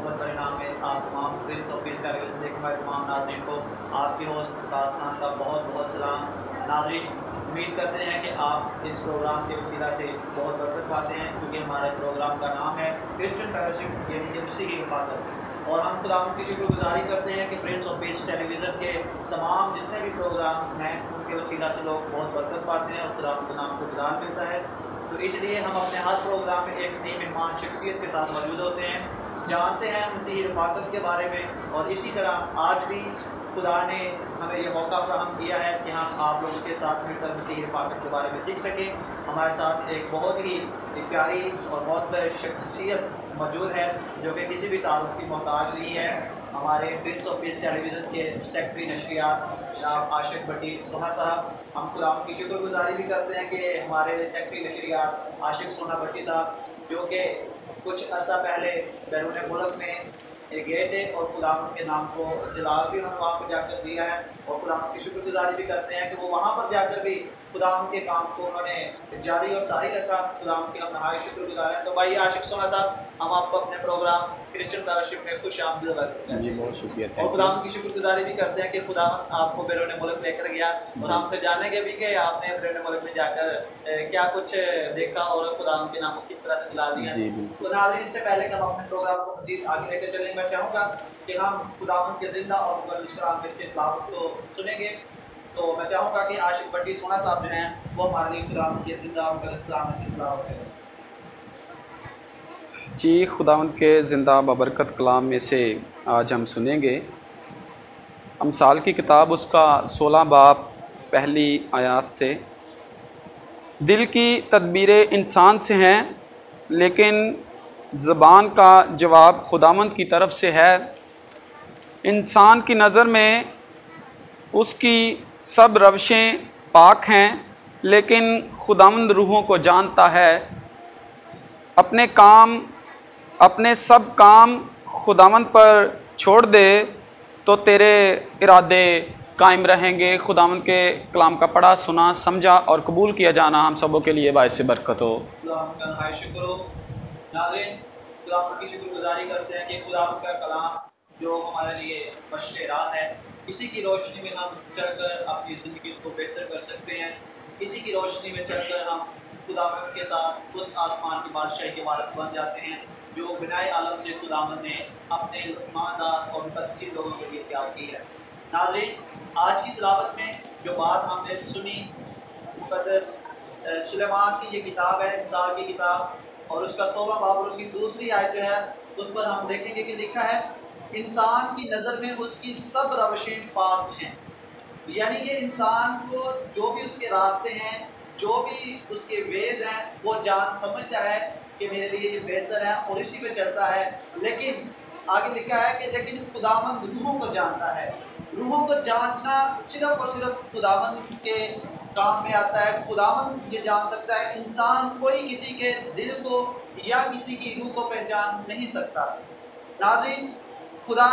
बहुत बड़े नाम में आप तमाम प्रिंस ऑफ पीस टेलीविजन देखने वाले तमाम नाज़रीन को आपके होस्ट मुमताज़ खान का बहुत बहुत सलाम। नाज़रीन, उम्मीद करते हैं कि आप इस प्रोग्राम के वसीला से बहुत बरकत पाते हैं, क्योंकि हमारे प्रोग्राम का नाम है क्रिश्चियन फेलोशिप यानी कि मसीही हिफाजत। और हम खुदावंद की शुक्रगुजारी करते हैं कि प्रिंस ऑफ पीस टेलीविज़न के तमाम जितने भी प्रोग्राम्स हैं उनके वसीला से लोग बहुत बरकत पाते हैं और खुदावंद के नाम को गुजार मिलता है। तो इसलिए हम अपने हर प्रोग्राम में एक नई मेहमान शख्सियत के साथ मौजूद होते हैं, जानते हैं मसीही रफ़ाकत के बारे में। और इसी तरह आज भी खुदा ने हमें यह मौका फराहम किया है कि हम आप लोगों के साथ मिलकर मसीही रफ़ाकत के बारे में सीख सकें। हमारे साथ एक बहुत ही प्यारी और बहुत शख्सियत मौजूद है जो कि किसी भी तारुफ की मोहताज नहीं है। हमारे प्रिंस ऑफ पीस टेलीविज़न के सेक्रेटरी नशरियात जनाब आशिक भट्टी सोना साहब, हम खुदा की शुक्रगुजारी भी करते हैं कि हमारे सेक्रेटरी नशरियात आशिक सोना भट्टी साहब, जो कि कुछ अर्सा पहले बैरून मुल्क में गए थे और खुदा के नाम को जलाल भी उन्होंने वहाँ पर जाकर दिया है। और खुदा की शुक्रगुजारी भी करते हैं कि वो वहाँ पर जाकर भी खुदा के काम को उन्होंने जारी और सारी रखा। खुदा के हम नहाय शुक्रगुजार हैं। तो भाई आशिक सोना साहब, हम आपको अपने प्रोग्राम क्रिश्चियन फेलोशिप में खुश आमदीद करते हैं। जी बहुत शुक्रिया। और खुदा की शुक्रगुजारी भी करते हैं कि खुदा आपको बैरून मुल्क लेकर गया और हमसे जानेंगे भी कि आपने बैरून मुल्क में जाकर क्या कुछ देखा और खुदा के नाम को किस तरह से दिला दिया। तो नाज़रीन, इससे पहले कि हम अपने प्रोग्राम को मज़ीद आगे लेकर चलेंगे, मैं चाहूँगा कि हम खुदा के जिंदा और मुक़द्दस कलाम में से तिलावत को सुनेंगे। तो मैं चाहूँगा कि आशिक भट्टी सोना साहब जो हैं वो हमारे लिए खुदा के जिंदा और मुक़द्दस कलाम में से तिलावत करें। जी, खुदावंद के ज़िंदा बबरकत कलाम में से आज हम सुनेंगे अमसाल की किताब उसका 16 बाब पहली आयात से। दिल की तदबीरें इंसान से हैं, लेकिन ज़बान का जवाब खुदावंद की तरफ से है। इंसान की नज़र में उसकी सब रविशें पाक हैं, लेकिन खुदावंद रूहों को जानता है। अपने सब काम खुदावंद पर छोड़ दे तो तेरे इरादे कायम रहेंगे। खुदावंद के कलाम का पढ़ा, सुना, समझा और कबूल किया जाना हम सबों के लिए बायस बरकत हो। खुदावंद की शुक्रगुजारी करते हैं कि खुदावंद का कलाम जो हमारे लिए मशले राह है, इसी की रोशनी में हम चलकर अपनी ज़िंदगी को बेहतर कर सकते हैं। इसी की रोशनी में चलकर हम खुदावंद के साथ उस आसमान की बादशाही के वारिस बन जाते हैं जो बिनाए आलम से खुदावंद ने अपने ईमानदार और मुक़द्दस लोगों के लिए तैयार की है। नाज़रीन, आज की तिलावत में जो बात हमने सुनी, मुक़द्दस सुलेमान की ये किताब है, इंसान की किताब, और उसका 16वां बाब और उसकी दूसरी आयत जो है उस पर हम देखेंगे कि लिखा है इंसान की नज़र में उसकी सब रविशें पाक हैं। यानी कि इंसान को जो भी उसके रास्ते हैं, जो भी उसके वेज हैं, वो जान समझता है कि मेरे लिए ये बेहतर है और इसी पे चलता है। लेकिन आगे लिखा है कि लेकिन खुदावंद रूहों को जानता है। रूहों को जानना सिर्फ और सिर्फ खुदावंद के काम में आता है। खुदावंद ये जान सकता है, इंसान कोई किसी के दिल को या किसी की रूह को पहचान नहीं सकता। नाज़रीन, खुदा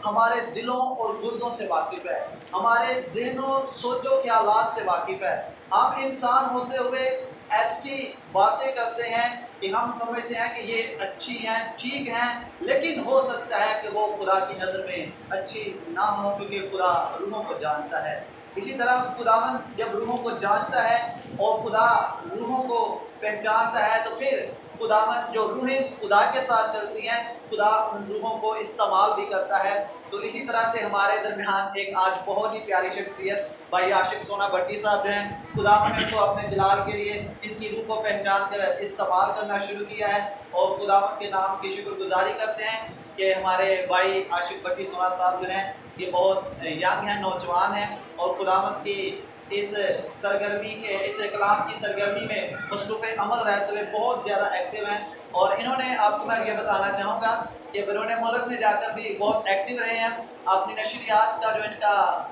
हमारे दिलों और गुर्दों से वाकिफ़ है, हमारे ज़हनों सोचो ख्यालात से वाकिफ़ है। हम इंसान होते हुए ऐसी बातें करते हैं कि हम समझते हैं कि ये अच्छी हैं, ठीक हैं, लेकिन हो सकता है कि वो खुदा की नज़र में अच्छी ना हो, क्योंकि खुदा रूहों को जानता है। इसी तरह खुदावंद जब रूहों को जानता है और खुदा रूहों को पहचानता है, तो फिर खुदावंद जो रूहें खुदा के साथ चलती हैं, खुदा उन रूहों को इस्तेमाल भी करता है। तो इसी तरह से हमारे दरमियान एक आज बहुत ही प्यारी शख्सियत भाई आशिक सोना भट्टी साहब हैं। खुदावंद ने तो अपने जलाल के लिए इनकी रूह को पहचान कर इस्तेमाल करना शुरू किया है और खुदावंद के नाम की शुक्रगुजारी करते हैं कि हमारे भाई आशिक भट्टी सोना साहब जो हैं ये बहुत यंग हैं, नौजवान हैं और खुदावंद की इस सरगर्मी के इस कलाम की सरगर्मी में मसरूफ़ अमल रहते हुए बहुत ज़्यादा एक्टिव हैं। और इन्होंने, आपको मैं ये बताना चाहूँगा कि बैरून मुल्क में जाकर भी बहुत एक्टिव रहे हैं। अपनी नशरियात का जो इनका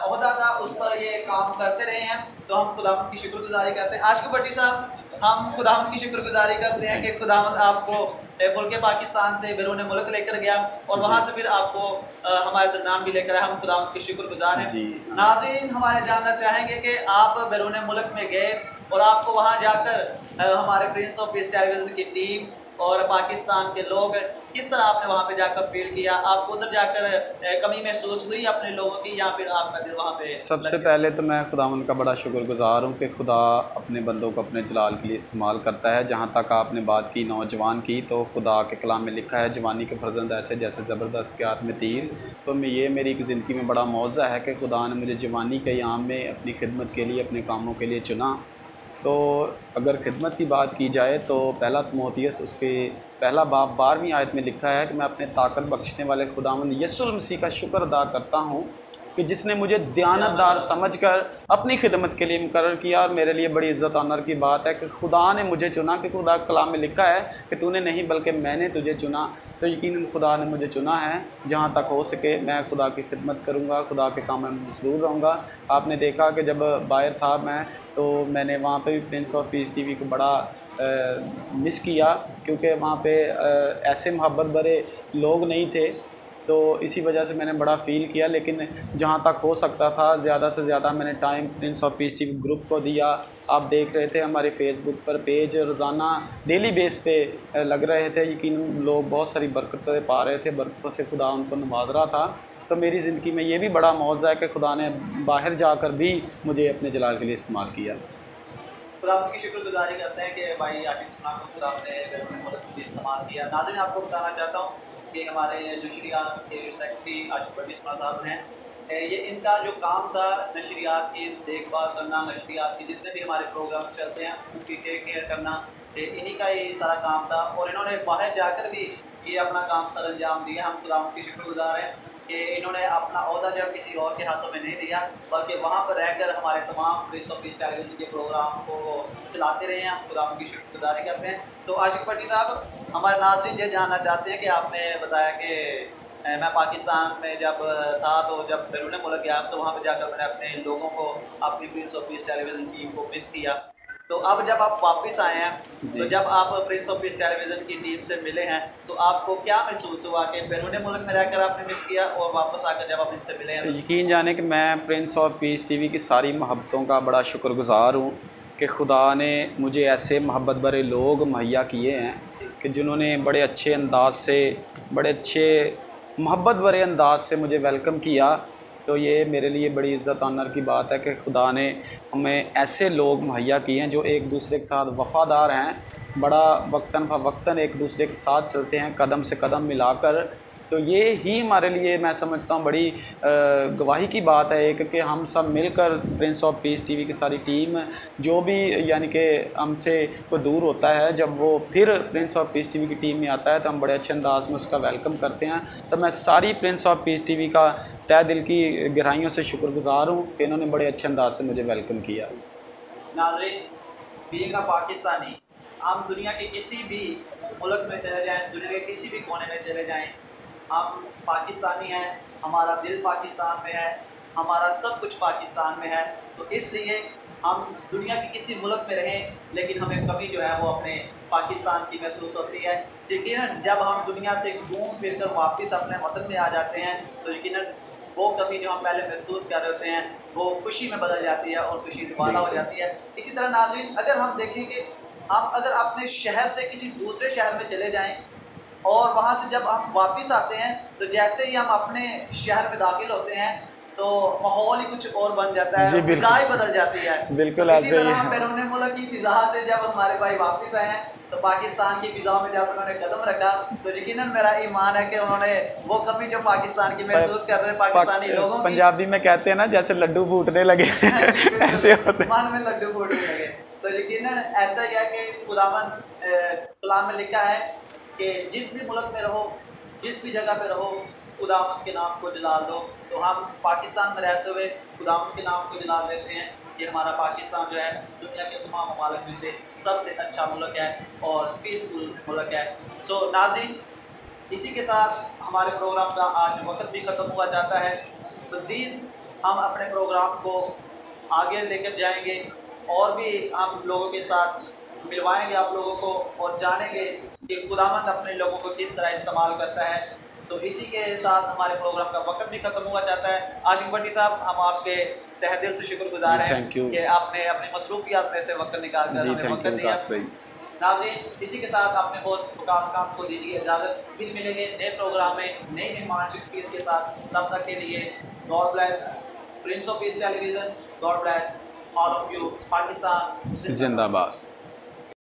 ओहदा था उस पर ये काम करते रहे हैं। तो हम खुदावंद की शुक्रगुजारी करते हैं। आशिक भट्टी साहब, हम खुदावंद की शुक्रगुजारी करते हैं कि खुदावंद आपको मुल्क पाकिस्तान से बैरून मुल्क लेकर गया और वहाँ से फिर आपको हमारे दरमियान भी लेकर आया। हम खुदावंद के शुक्रगुजार हैं। नाज़रीन, हमारे जानना चाहेंगे कि आप बैरून मुल्क में गए और आपको वहाँ जाकर हमारे प्रिंस ऑफ पीस टेलीविज़न की टीम और पाकिस्तान के लोग, किस तरह आपने वहाँ पे जाकर फील किया? आपको उधर जाकर कमी महसूस हुई अपने लोगों की, या फिर आपका दिल वहाँ पे सबसे लग गया? पहले तो मैं खुदावंद का बड़ा शुक्रगुज़ार हूँ कि खुदा अपने बंदों को अपने जलाल के लिए इस्तेमाल करता है। जहाँ तक आपने बात की नौजवान की, तो खुदा के कलाम में लिखा है, जवानी के फर्जंद ऐसे जैसे ज़बरदस्त के हाथ में तीर। तो मैं ये मेरी एक ज़िंदगी में बड़ा मौज़ा है कि खुदा ने मुझे जवानी के याम में अपनी खिदमत के लिए, अपने कामों के लिए चुना। तो अगर खिदमत की बात की जाए तो पहला तिमोथियस उसके पहला बाब 12वीं आयत में लिखा है कि मैं अपने ताकत बख्शने वाले खुदावंद यीशु मसीह का शुक्र अदा करता हूँ कि जिसने मुझे दयानतदार समझकर अपनी खिदमत के लिए मुकर्रर किया। और मेरे लिए बड़ी इज़्ज़त ऑनर की बात है कि खुदा ने मुझे चुना, कि खुदा कलाम में लिखा है कि तूने नहीं बल्कि मैंने तुझे चुना। तो यकीनन खुदा ने मुझे चुना है। जहाँ तक हो सके मैं खुदा की खिदमत करूँगा, खुदा के काम में मसरूफ़ रहूँगा। आपने देखा कि जब बाहर था मैं, तो मैंने वहाँ पे भी प्रिंस ऑफ पीस टीवी को बड़ा मिस किया, क्योंकि वहाँ पे ऐसे मोहब्बत भरे लोग नहीं थे। तो इसी वजह से मैंने बड़ा फ़ील किया। लेकिन जहाँ तक हो सकता था ज़्यादा से ज़्यादा मैंने time Prince of peace TV group को दिया। आप देख रहे थे हमारे फेसबुक पर पेज रोज़ाना डेली बेस पे लग रहे थे। यकीनन लोग बहुत सारी बरकतें पा रहे थे, बरकतों से खुदा उनको नवाज रहा था। तो मेरी ज़िंदगी में ये भी बड़ा मौज़ा है कि खुदा ने बाहर जाकर भी मुझे अपने जलाल के लिए इस्तेमाल किया। खुदा की शुक्रगुजारी करते हैं कि भाई आशिक सुना को खुदा ने बेरून मुल्क में इस्तेमाल किया। नाज़रीन, आपको बताना चाहता हूँ कि हमारे नशरियात के सेक्रेटरी आशिक भट्टी सुना साहब हैं, ये इनका जो काम था नशरियात की देखभाल करना, नशरियात के जितने भी हमारे प्रोग्राम्स चलते हैं उनकी टेक केयर करना, इन्हीं का ये सारा काम था। और इन्होंने बाहर जाकर भी ये अपना काम सर अंजाम दिया। हम खुदा की शुक्रगुजार हैं कि इन्होंने अपना ओहदा जो किसी और के हाथों में नहीं दिया, बल्कि वहाँ पर रहकर हमारे तमाम प्रिंस ऑफ पीस टेलीविज़न के प्रोग्राम को चलाते रहे हैं। हम खुदा की शुक्रगुजारी करते हैं। तो आशिक भट्टी साहब, हमारे नाज़रीन ये जानना चाहते हैं कि आपने बताया कि मैं पाकिस्तान में जब था, तो जब बैरून मुल्क गया तो वहाँ पर जाकर मैंने अपने लोगों को, अपनी Prince of peace television team को मिस किया। तो अब जब आप वापस आए हैं, तो जी। जब आप प्रिंस ऑफ पीस टेलीविज़न की टीम से मिले हैं, तो आपको क्या महसूस हुआ कि बैरून मुल्क में रहकर आपने मिस किया और वापस आकर जब आप इनसे मिले हैं? यकीन जाने कि मैं प्रिंस ऑफ पीस टीवी की सारी मोहब्बतों का बड़ा शुक्रगुज़ार हूँ कि खुदा ने मुझे ऐसे मोहब्बत भरे लोग मुहैया किए हैं कि जिन्होंने बड़े अच्छे अंदाज से, बड़े अच्छे मोहब्बत भरे अंदाज से मुझे वेलकम किया। तो ये मेरे लिए बड़ी इज़्ज़त ऑनर की बात है कि खुदा ने हमें ऐसे लोग मुहैया किए हैं जो एक दूसरे के साथ वफ़ादार हैं, बड़ा वक्तन फ़वक्तन एक दूसरे के साथ चलते हैं, कदम से कदम मिलाकर। तो ये ही हमारे लिए मैं समझता हूँ बड़ी गवाही की बात है एक, कि हम सब मिलकर प्रिंस ऑफ पीस टीवी की सारी टीम, जो भी यानी कि हमसे कोई दूर होता है, जब वो फिर प्रिंस ऑफ पीस टीवी की टीम में आता है तो हम बड़े अच्छे अंदाज में उसका वेलकम करते हैं। तो मैं सारी प्रिंस ऑफ पीस टीवी का तहे दिल की गहराइयों से शुक्रगुज़ार हूँ कि इन्होंने बड़े अच्छे अंदाज से मुझे वेलकम किया। नाज़रीन, बीइंग अ पाकिस्तानी, हम दुनिया के किसी भी मुल्क में चले जाएँ, दुनिया के किसी भी कोने में चले जाएँ, हम पाकिस्तानी हैं, हमारा दिल पाकिस्तान में है, हमारा सब कुछ पाकिस्तान में है। तो इसलिए हम दुनिया के किसी मुल्क में रहें, लेकिन हमें कमी जो है वो अपने पाकिस्तान की महसूस होती है। यकीनन जब हम दुनिया से घूम फिर कर वापस अपने वतन में आ जाते हैं, तो यकीनन वो कमी जो हम पहले महसूस कर रहे होते हैं, वो खुशी में बदल जाती है और खुशी दुबारा हो जाती है। इसी तरह नाज़रीन, अगर हम देखें कि हम अगर अपने शहर से किसी दूसरे शहर में चले जाएँ और वहाँ से जब हम वापस आते हैं, तो जैसे ही हम अपने शहर में दाखिल होते हैं, तो माहौल ही कुछ और बन जाता जी है, फ़िज़ा ही बिल्कुल, बदल जाती है। बिल्कुल तो इसी ऐसे ही तरह हम है। बैरून मुल्क की फ़िज़ा से जब हमारे भाई वापस आए हैं, तो पाकिस्तान की फ़िज़ा में जब उन्होंने कदम रखा, तो यकीनन मेरा ईमान है कि उन्होंने वो कमी जो पाकिस्तान की महसूस कर रहे हैं, पाकिस्तानी लोगों की, पंजाबी में कहते हैं ना, जैसे लड्डू फूटने लगे जी ऐसे बिल्कुल, होते हैं। मन में लड्डू फूटने लगे। तो यकीनन ऐसा ही है कि खुदावंद कलाम में लिखा है कि जिस भी मुल्क में रहो, जिस भी जगह पे रहो, खुदावंद के नाम को जलाल दो। तो हम पाकिस्तान में रहते हुए खुदावंद के नाम को जलाल देते हैं कि हमारा पाकिस्तान जो है दुनिया के तमाम ममालिक में से सबसे अच्छा मुल्क है और पीसफुल मुल्क है। सो नाज़रीन, इसी के साथ हमारे प्रोग्राम का आज वक्त भी ख़त्म हुआ जाता है। मज़ीद हम अपने प्रोग्राम को आगे लेकर जाएंगे और भी हम लोगों के साथ मिलवाएंगे आप लोगों को और जानेंगे कि खुदावंद अपने लोगों को किस तरह इस्तेमाल करता है। तो इसी के साथ हमारे प्रोग्राम का वक्त भी ख़त्म हुआ जाता है। आशिक भट्टी साहब, हम आपके तहे दिल से शुक्रगुजार हैं थैंक यू कि आपने अपनी मसरूफियात में से वक्त निकाल कर जी, हमें थैंक वक्त यू दिया। विकास भाई। नाज़रीन, इसी के साथ अपने होस्ट विकास खान को दीजिए इजाज़त। फिर मिलेंगे नए प्रोग्राम में नई मेहमान शख्सियत के साथ। तब तक के लिए God bless Prince of peace television, God bless all of you, Pakistan जिंदाबाद। जिंदाबाद।